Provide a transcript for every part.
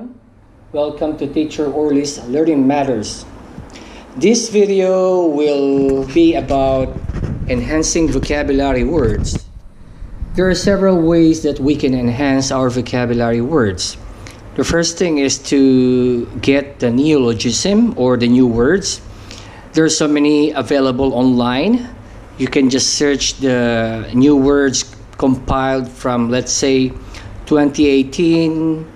everyone. Welcome to Teacher Orly's Learning Matters. This video will be about enhancing vocabulary words. There are several ways that we can enhance our vocabulary words. The first thing is to get the neologism or the new words. There are so many available online. You can just search the new words compiled from, let's say, 2018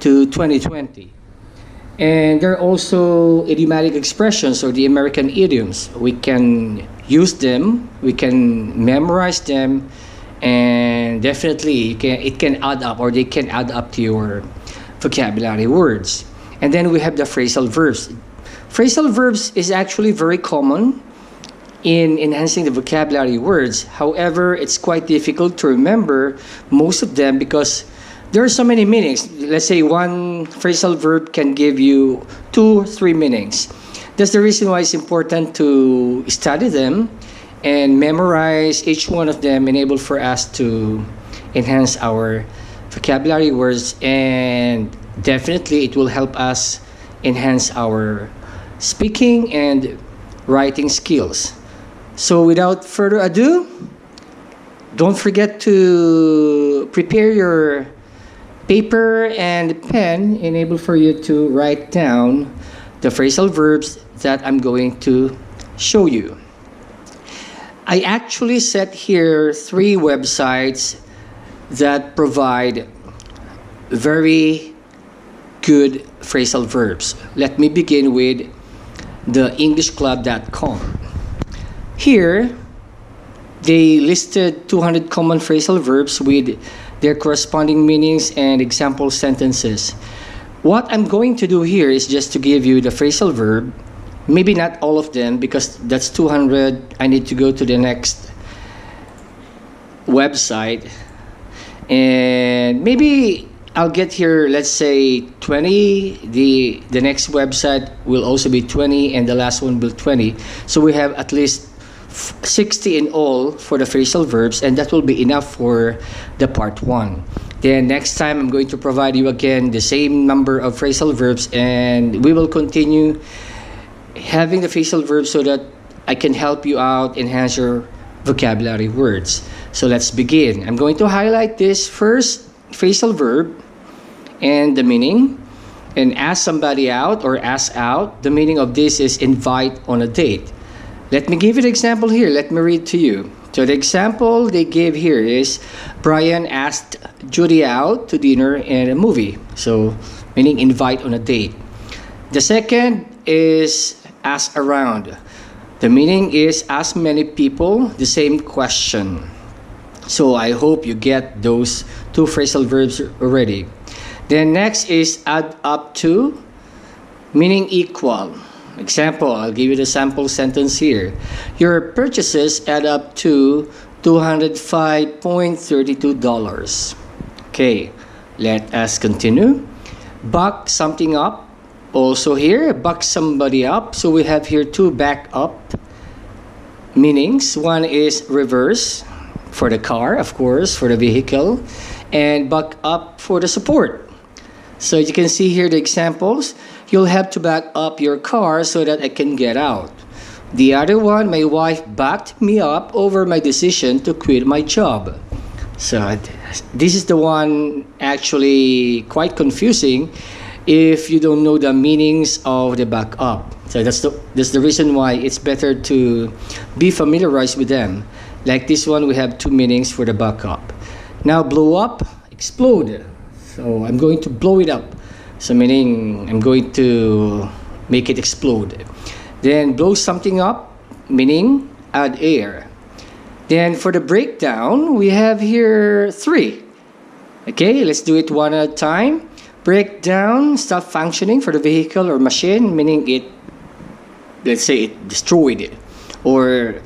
to 2020. And there are also idiomatic expressions or the American idioms. We can use them, we can memorize them, and definitely it can add up, or they can add up to your vocabulary words. And then we have the phrasal verbs. Phrasal verbs is actually very common in enhancing the vocabulary words. However, it's quite difficult to remember most of them because there are so many meanings. Let's say one phrasal verb can give you 2 or 3 meanings. That's the reason why it's important to study them and memorize each one of them, enable for us to enhance our vocabulary words, and definitely it will help us enhance our speaking and writing skills. So without further ado, don't forget to prepare your paper and pen, enable for you to write down the phrasal verbs that I'm going to show you. I actually set here 3 websites that provide very good phrasal verbs. Let me begin with the EnglishClub.com. Here, they listed 200 common phrasal verbs with their corresponding meanings and example sentences. What I'm going to do here is just to give you the phrasal verb, maybe not all of them because that's 200. I need to go to the next website, and maybe I'll get here, let's say 20. The next website will also be 20, and the last one will 20. So we have at least 60 in all for the phrasal verbs, and that will be enough for the part 1. Then next time I'm going to provide you again the same number of phrasal verbs, and we will continue having the phrasal verbs so that I can help you out, enhance your vocabulary words. So let's begin. I'm going to highlight this first phrasal verb and the meaning, and ask somebody out or ask out. The meaning of this is invite on a date. Let me give you an example here. Let me read to you. So the example they gave here is Brian asked Judy out to dinner and a movie. So meaning invite on a date. The second is ask around. The meaning is ask many people the same question. So I hope you get those 2 phrasal verbs already. Then next is add up to, meaning equal. Example, I'll give you the sample sentence here. Your purchases add up to $205.32. Okay, let us continue. Back something up. Also here, back somebody up. So we have here 2 back up meanings. One is reverse for the car, of course, for the vehicle, and back up for the support. So you can see here the examples. You'll have to back up your car so that I can get out. The other one, my wife backed me up over my decision to quit my job. So this is the one actually quite confusing if you don't know the meanings of the back up. So that's the reason why it's better to be familiarized with them. Like this one, we have 2 meanings for the back up. Now blow up, explode. So I'm going to blow it up. So meaning I'm going to make it explode. Then blow something up, meaning add air. Then for the breakdown, we have here 3. Okay, let's do it one at a time. Break down, stop functioning for the vehicle or machine, meaning it, let's say it destroyed it, or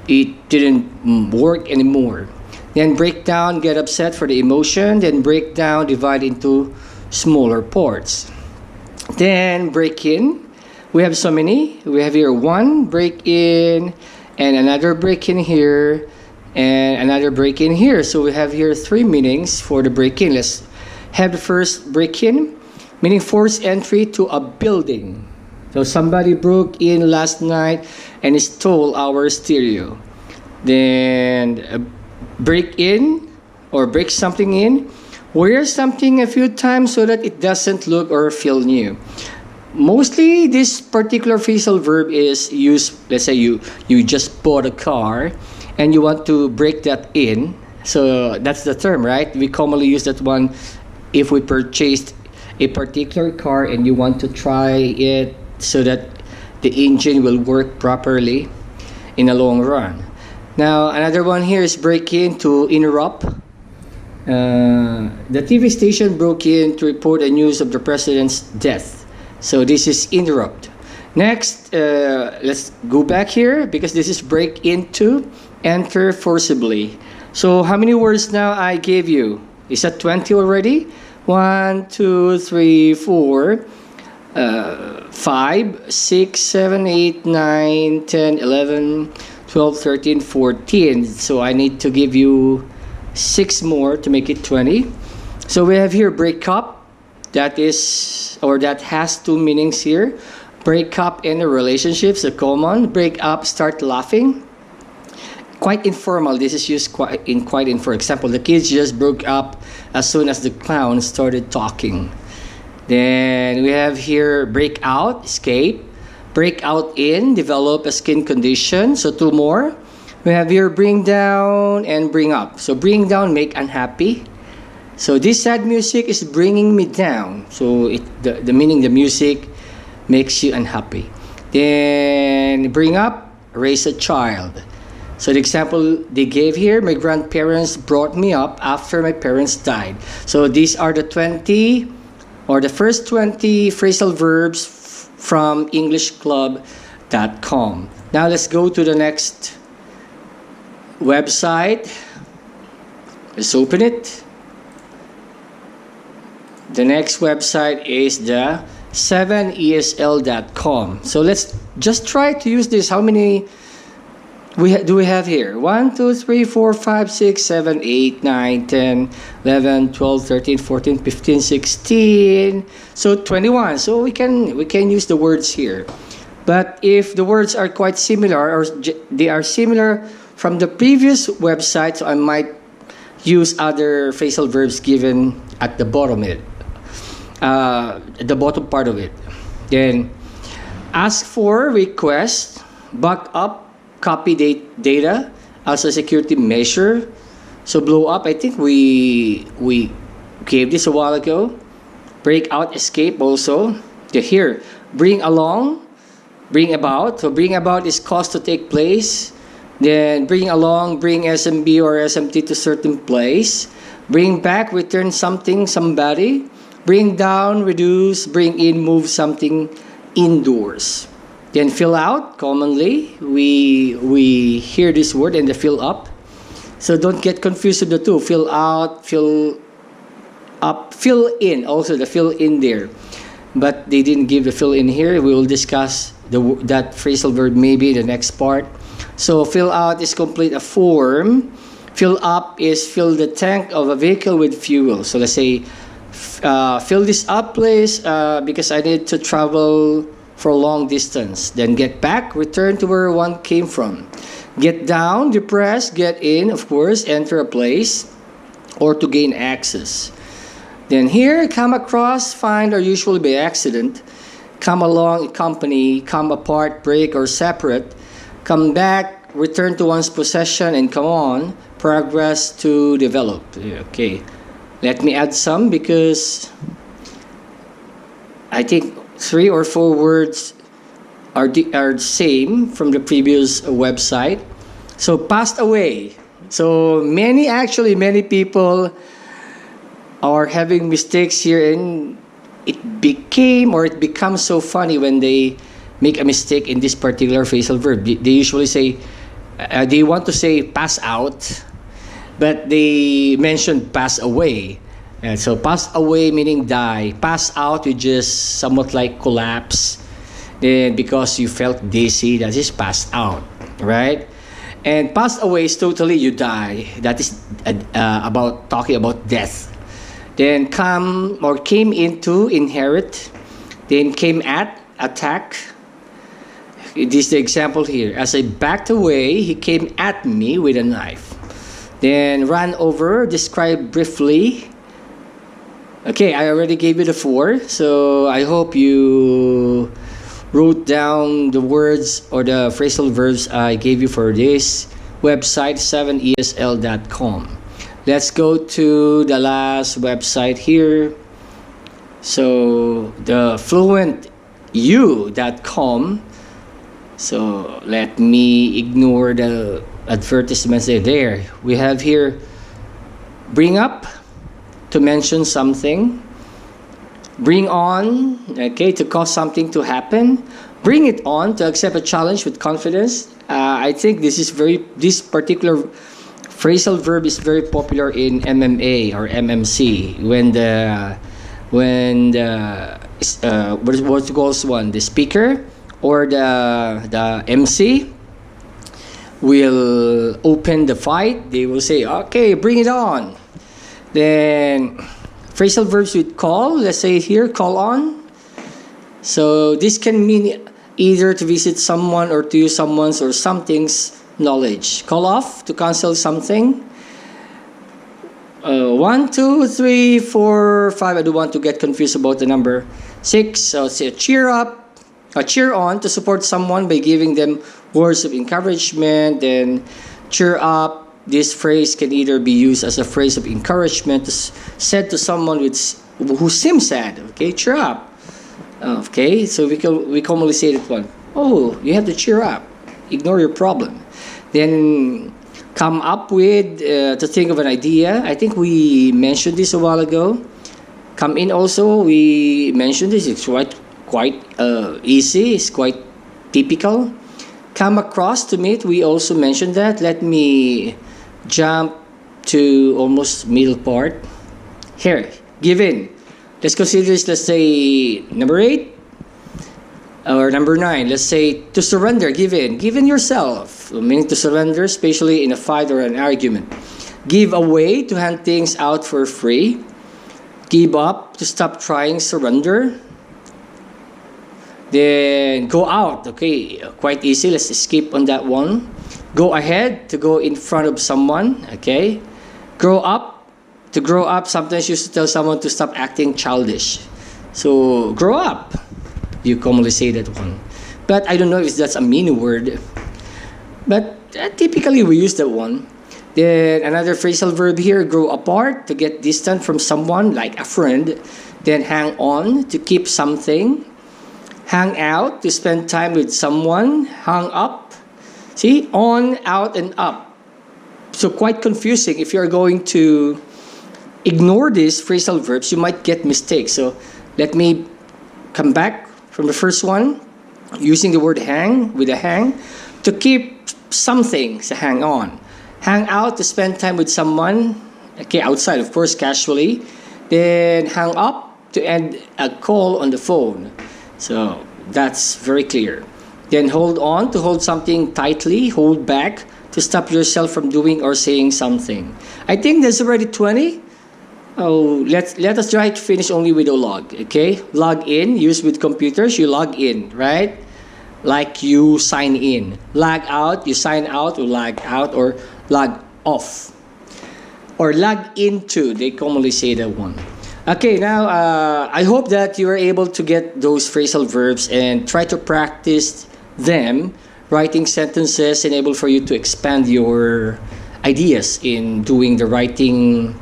it didn't work anymore. Then break down, get upset for the emotion. Then break down, divide into smaller parts. Then break in. We have so many. We have here 1 break in, and another break in here, and another break in here. So we have here 3 meanings for the break in. Let's have the first break in. meaning forced entry to a building. So somebody broke in last night and stole our stereo. Then break in or break something in, wear something a few times so that it doesn't look or feel new. Mostly this particular phrasal verb is used, let's say you just bought a car and you want to break that in. So that's the term, right? We commonly use that one if we purchased a particular car and you want to try it so that the engine will work properly in the long run. Now another one here is break in, to interrupt. The TV station broke in to report the news of the president's death. So this is interrupt. Next, let's go back here because this is break into, enter forcibly. So how many words now I gave you? Is that 20 already? 1, 2, 3, 4, 5, 6, 7, 8, 9, 10, 11, 12, 13, 14. So I need to give you 6 more to make it 20. So we have here break up. That is, or that has 2 meanings here. Break up in a relationship, so common. Break up, start laughing. Quite informal. This is used quite in. For example, the kids just broke up as soon as the clown started talking. Then we have here break out, escape. Break out in, develop a skin condition. So 2 more. We have here bring down and bring up. So bring down, make unhappy. So this sad music is bringing me down. So the meaning, the music makes you unhappy. Then bring up, raise a child. So the example they gave here, my grandparents brought me up after my parents died. So these are the 20 or the first 20 phrasal verbs from EnglishClub.com. Now let's go to the next website. Let's open it. The next website is the 7esl.com. So let's just try to use this. How many do we have here? 1, 2, 3, 4, 5, 6, 7, 8, 9, 10, 11, 12, 13, 14, 15, 16. So 21. So we can use the words here. But if the words are quite similar or they are similar from the previous website, so I might use other phrasal verbs given at the bottom of it. The bottom part of it. Then ask for, request, back up, copy data as a security measure. So blow up, I think we gave this a while ago. Break out, escape also. Here, bring along, bring about. So bring about is cause to take place. Then bring along, bring SMB or SMT to certain place. Bring back, return something, somebody. Bring down, reduce, bring in, move something indoors. Then fill out, commonly we hear this word and the fill up. So don't get confused with the two. Fill out, fill up, fill in, also the fill in there. But they didn't give the fill in here. We will discuss that phrasal verb maybe in the next part. So fill out is complete a form. Fill up is fill the tank of a vehicle with fuel. So let's say, fill this up, please, because I need to travel for a long distance. Then get back, return to where one came from. Get down, depress, get in, of course, enter a place, or to gain access. Then here, come across, find, or usually by accident. Come along, accompany, come apart, break, or separate. Come back, return to one's possession, and come on, progress to develop. Okay, let me add some because I think 3 or 4 words are same from the previous website. So passed away. So many people are having mistakes here, and it becomes so funny when they make a mistake in this particular phrasal verb. They usually say, they want to say pass out, but they mention pass away. And so pass away meaning die. Pass out, you just somewhat like collapse. Then because you felt dizzy, that is passed out, right? And passed away is totally you die. That is about talking about death. Then come or came into, inherit. Then came at, attack. This is the example here. As I backed away, he came at me with a knife. Then ran over, describe briefly. Okay, I already gave you the 4, so I hope you wrote down the words or the phrasal verbs I gave you for this website, 7esl.com. Let's go to the last website here. So the fluentu.com. So let me ignore the advertisements there. We have here bring up, to mention something. Bring on, okay, to cause something to happen. Bring it on, to accept a challenge with confidence. I think this particular phrasal verb is very popular in MMA or MMC when the what goes one, the speaker or the MC will open the fight. They will say, okay, bring it on. Then phrasal verbs with call. Let's say here, call on. So this can mean either to visit someone or to use someone's or something's knowledge. Call off, to cancel something. 1, 2, 3, 4, 5. I don't want to get confused about the number 6. So say cheer up, cheer on, to support someone by giving them words of encouragement. Then cheer up. This phrase can either be used as a phrase of encouragement said to someone who seems sad. Okay, cheer up. Okay, so we commonly say that one. Oh, you have to cheer up. Ignore your problem. Then come up with, to think of an idea. I think we mentioned this a while ago. Come in also, we mentioned this. It's quite easy. It's quite typical. Come across, to meet. We also mentioned that. Let me jump to almost middle part. Here, give in. Let's consider this, let's say, number 8 or number 9. Let's say to surrender, give in. Give in yourself, meaning to surrender, especially in a fight or an argument. Give away, to hand things out for free. Give up, to stop trying, surrender. Then go out, okay, quite easy. Let's skip on that one. Go ahead, to go in front of someone, okay. Grow up, to grow up. Sometimes you used to tell someone to stop acting childish. So grow up, you commonly say that one. But I don't know if that's a mean word. But typically we use that one. Then another phrasal verb here, grow apart, to get distant from someone, like a friend. Then hang on, to keep something. Hang out, to spend time with someone. Hang up. See, on, out, and up. So quite confusing. If you're going to ignore these phrasal verbs, you might get mistakes. So let me come back from the first one, using the word hang, with a hang, to keep something, so hang on. Hang out, to spend time with someone, okay, outside, of course, casually. Then hang up, to end a call on the phone. So that's very clear. Then hold on, to hold something tightly. Hold back, to stop yourself from doing or saying something. I think there's already 20. Oh, let us try to finish only with a log, okay? Log in, used with computers, you log in, right? Like you sign in. Log out, you sign out or log out or log off. Or log into, they commonly say that one. Okay, now I hope that you are able to get those phrasal verbs and try to practice them, writing sentences, and able for you to expand your ideas in doing the writing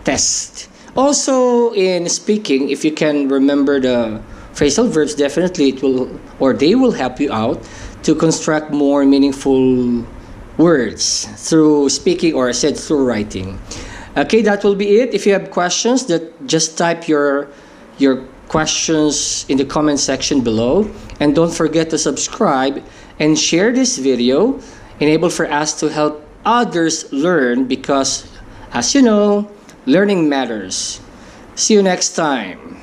test. Also, in speaking, if you can remember the phrasal verbs, definitely it will, or they will help you out to construct more meaningful words through speaking, or I said through writing. Okay, that will be it. If you have questions, just type your questions in the comment section below. And don't forget to subscribe and share this video, enable for us to help others learn, because as you know, learning matters. See you next time.